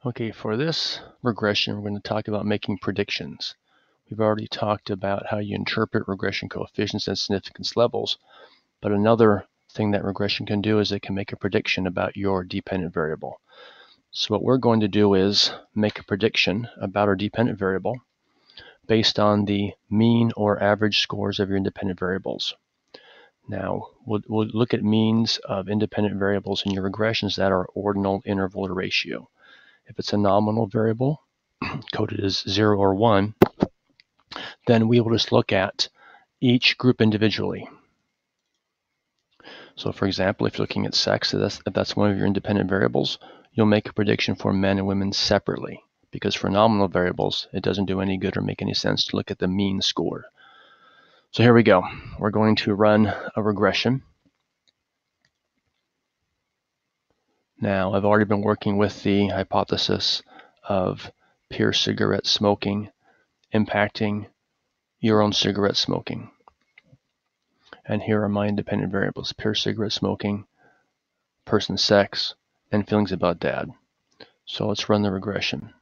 Okay, for this regression, we're going to talk about making predictions. We've already talked about how you interpret regression coefficients and significance levels, but another thing that regression can do is it can make a prediction about your dependent variable. So what we're going to do is make a prediction about our dependent variable based on the mean or average scores of your independent variables. Now, we'll look at means of independent variables in your regressions that are ordinal, interval, or ratio. If it's a nominal variable, coded as 0 or 1, then we will just look at each group individually. So for example, if you're looking at sex, if that's one of your independent variables, you'll make a prediction for men and women separately, because for nominal variables, it doesn't do any good or make any sense to look at the mean score. So here we go. We're going to run a regression. Now, I've already been working with the hypothesis of pure cigarette smoking impacting your own cigarette smoking. And here are my independent variables: pure cigarette smoking, person's sex, and feelings about dad. So let's run the regression.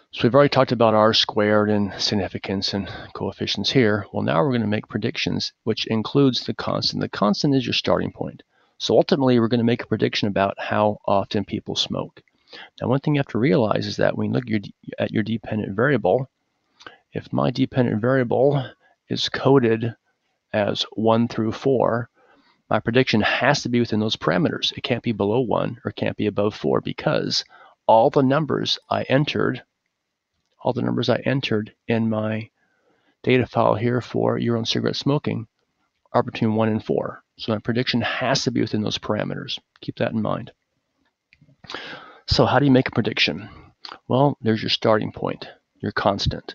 So we've already talked about R squared and significance and coefficients here. Well, now we're going to make predictions, which includes the constant. The constant is your starting point. So ultimately, we're going to make a prediction about how often people smoke. Now, one thing you have to realize is that when you look at your dependent variable, if my dependent variable is coded as 1 through 4, my prediction has to be within those parameters. It can't be below 1 or can't be above 4, because all the numbers I entered in my data file here for your own cigarette smoking are between 1 and 4. So my prediction has to be within those parameters. Keep that in mind. So how do you make a prediction? Well, there's your starting point, your constant.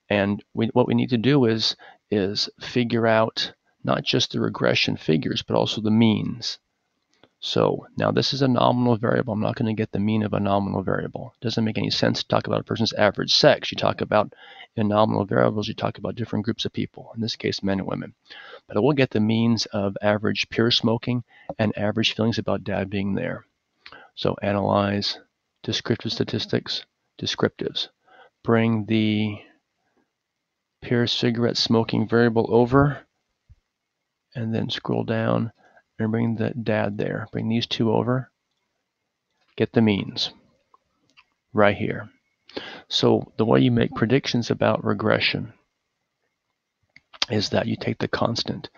And what we need to do is figure out not just the regression figures, but also the means. So now this is a nominal variable. I'm not going to get the mean of a nominal variable. It doesn't make any sense to talk about a person's average sex. You talk about, in nominal variables, you talk about different groups of people, in this case, men and women. But I will get the means of average pure smoking and average feelings about dad being there. So analyze descriptive statistics, descriptives. Bring the pure cigarette smoking variable over, and then scroll down and bring the dad there. Bring these two over. Get the means right here. So the way you make predictions about regression is that you take the constant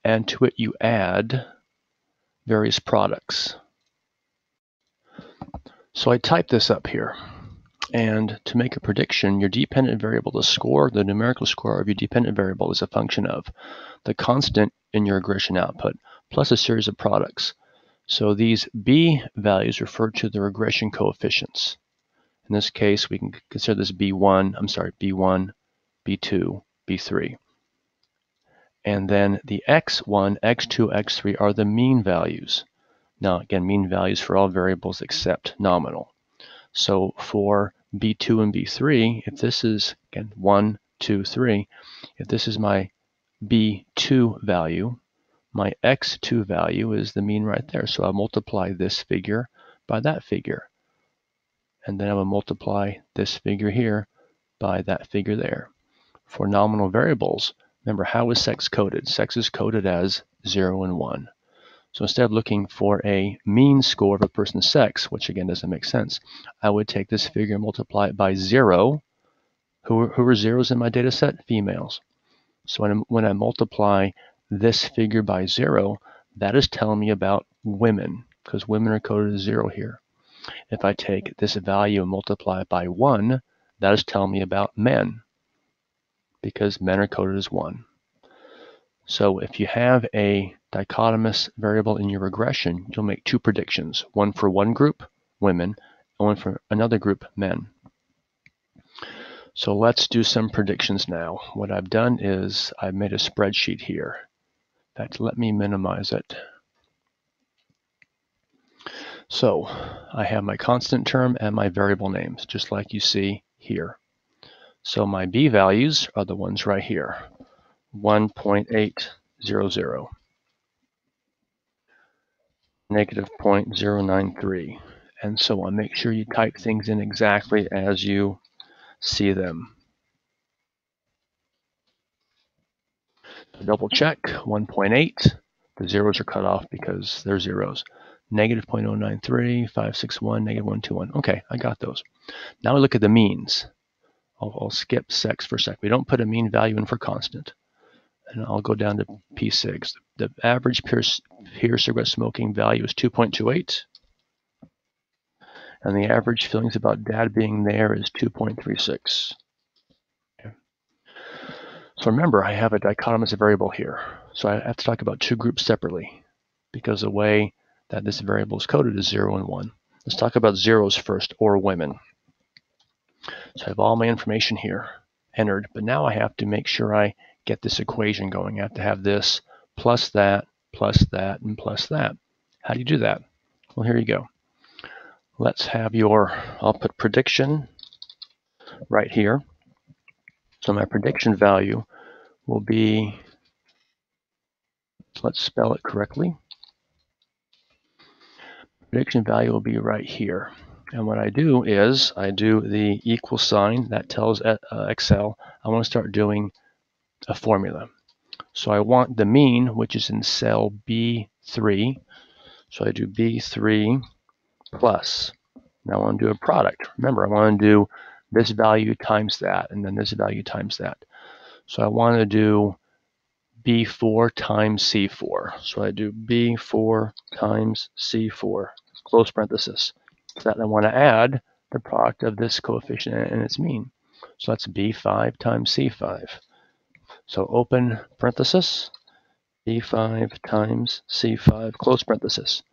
and to it you add various products. So I type this up here. And to make a prediction, your dependent variable, the score, the numerical score of your dependent variable, is a function of the constant in your regression output plus a series of products. So these B values refer to the regression coefficients. In this case, we can consider this B1, B2, B3. And then the X1, X2, X3 are the mean values. Now, again, mean values for all variables except nominal. So for B2 and B3, if this is, again, 1, 2, 3, if this is my B2 value, my X2 value is the mean right there. So I'll multiply this figure by that figure. And then I will multiply this figure here by that figure there. For nominal variables, remember, how is sex coded? Sex is coded as 0 and 1. So instead of looking for a mean score of a person's sex, which again doesn't make sense, I would take this figure and multiply it by 0. Who are zeros in my data set? Females. So when I multiply this figure by 0, that is telling me about women, because women are coded as 0 here. If I take this value and multiply it by 1, that is telling me about men, because men are coded as 1. So if you have a dichotomous variable in your regression, you'll make two predictions, one for one group, women, and one for another group, men. So let's do some predictions now. What I've done is I've made a spreadsheet here. In fact, let me minimize it. So I have my constant term and my variable names, just like you see here. So my B values are the ones right here, 1.800, negative 0.093, and so on. Make sure you type things in exactly as you see them. Double check, 1.8. The zeros are cut off because they're zeros. Negative 0.093, 561, negative 121. Okay, I got those. Now we look at the means. I'll skip sex for a sec. We don't put a mean value in for constant. And I'll go down to P6. The average peer cigarette smoking value is 2.28. And the average feelings about dad being there is 2.36. Okay. So remember, I have a dichotomous variable here. So I have to talk about two groups separately because the way that this variable is coded is 0 and 1. Let's talk about zeros first, or women. So I have all my information here entered, but now I have to make sure I get this equation going. I have to have this plus that, and plus that. How do you do that? Well, here you go. Let's have I'll put prediction right here. So my prediction value will be, let's spell it correctly. Prediction value will be right here. And what I do is I do the equal sign that tells Excel I want to start doing a formula. So I want the mean, which is in cell B3. So I do B3 plus. Now I want to do a product. Remember, I want to do this value times that, and then this value times that. So I want to do B4 times C4. So I do B4 times C4, close parenthesis. So that I want to add the product of this coefficient and its mean. So that's B5 times C5. So open parenthesis, B5 times C5, close parenthesis.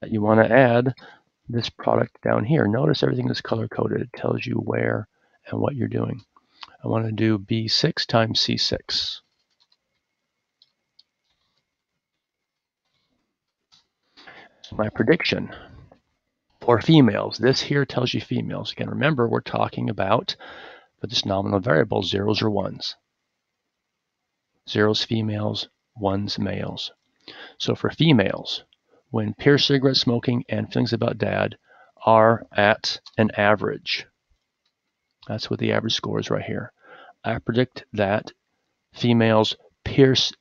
You want to add this product down here. Notice everything is color-coded. It tells you where and what you're doing. I want to do B6 times C6. My prediction for females. This here tells you females. Again, remember, we're talking about, for this nominal variable, zeros or ones. Zeros females, ones males. So for females, when peer cigarette smoking and feelings about dad are at an average, that's what the average score is right here. I predict that females' females'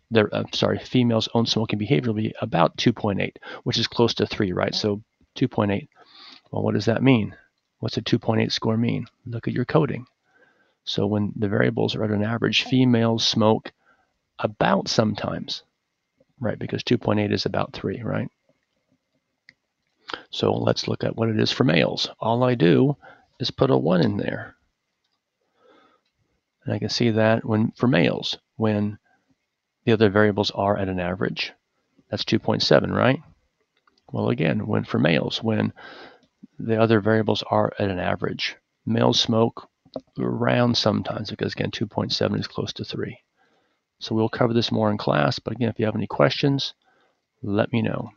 own smoking behavior will be about 2.8, which is close to 3, right? So 2.8. Well, what does that mean? What's a 2.8 score mean? Look at your coding. So when the variables are at an average, females smoke about sometimes, right? Because 2.8 is about 3, right? So let's look at what it is for males. All I do is put a 1 in there. And I can see that for males, when the other variables are at an average, that's 2.7, right? Well, again, for males, when the other variables are at an average, males smoke around sometimes, because again, 2.7 is close to 3. So we'll cover this more in class, but again, if you have any questions, let me know.